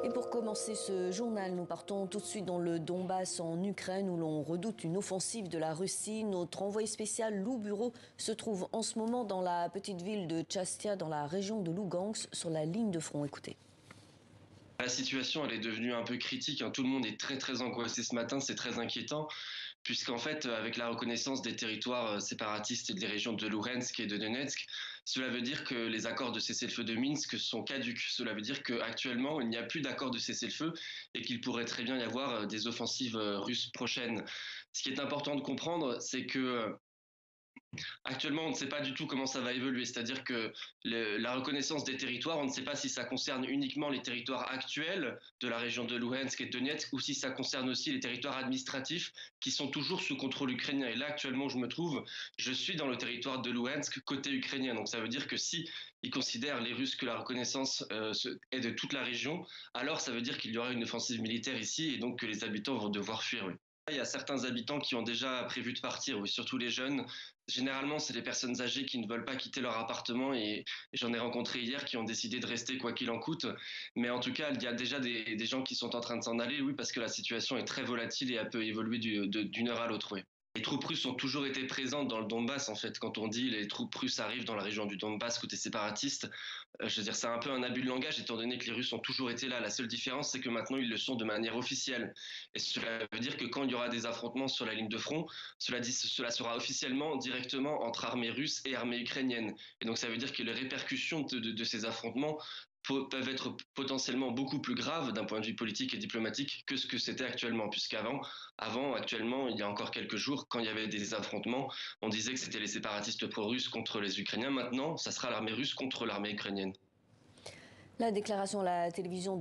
Et pour commencer ce journal, nous partons tout de suite dans le Donbass en Ukraine où l'on redoute une offensive de la Russie. Notre envoyé spécial Lou Bureau se trouve en ce moment dans la petite ville de Chastia, dans la région de Lugansk, sur la ligne de front. Écoutez. La situation, elle est devenue un peu critique, hein. Tout le monde est très angoissé ce matin, c'est très inquiétant, puisqu'en fait, avec la reconnaissance des territoires séparatistes et des régions de Luhansk et de Donetsk, cela veut dire que les accords de cessez-le-feu de Minsk sont caducs. Cela veut dire qu'actuellement, il n'y a plus d'accord de cessez-le-feu et qu'il pourrait très bien y avoir des offensives russes prochaines. Ce qui est important de comprendre, c'est que actuellement, on ne sait pas du tout comment ça va évoluer. C'est-à-dire que la reconnaissance des territoires, on ne sait pas si ça concerne uniquement les territoires actuels de la région de Luhansk et de Donetsk ou si ça concerne aussi les territoires administratifs qui sont toujours sous contrôle ukrainien. Et là, actuellement, je suis dans le territoire de Luhansk côté ukrainien. Donc ça veut dire que si ils considèrent les Russes que la reconnaissance est de toute la région, alors ça veut dire qu'il y aura une offensive militaire ici et donc que les habitants vont devoir fuir. Oui. Il y a certains habitants qui ont déjà prévu de partir, oui, surtout les jeunes. Généralement, c'est les personnes âgées qui ne veulent pas quitter leur appartement et j'en ai rencontré hier qui ont décidé de rester quoi qu'il en coûte. Mais en tout cas, il y a déjà des gens qui sont en train de s'en aller, oui, parce que la situation est très volatile et elle peut évoluer d'une heure à l'autre, oui. Les troupes russes ont toujours été présentes dans le Donbass, en fait. Quand on dit les troupes russes arrivent dans la région du Donbass côté séparatiste, je veux dire, c'est un peu un abus de langage, étant donné que les Russes ont toujours été là. La seule différence, c'est que maintenant, ils le sont de manière officielle. Et cela veut dire que quand il y aura des affrontements sur la ligne de front, cela sera officiellement directement entre armées russes et armées ukrainiennes. Et donc, ça veut dire que les répercussions de ces affrontements peuvent être potentiellement beaucoup plus graves d'un point de vue politique et diplomatique que ce que c'était actuellement, actuellement, il y a encore quelques jours, quand il y avait des affrontements, on disait que c'était les séparatistes pro-russes contre les Ukrainiens. Maintenant, ça sera l'armée russe contre l'armée ukrainienne. La déclaration à la télévision de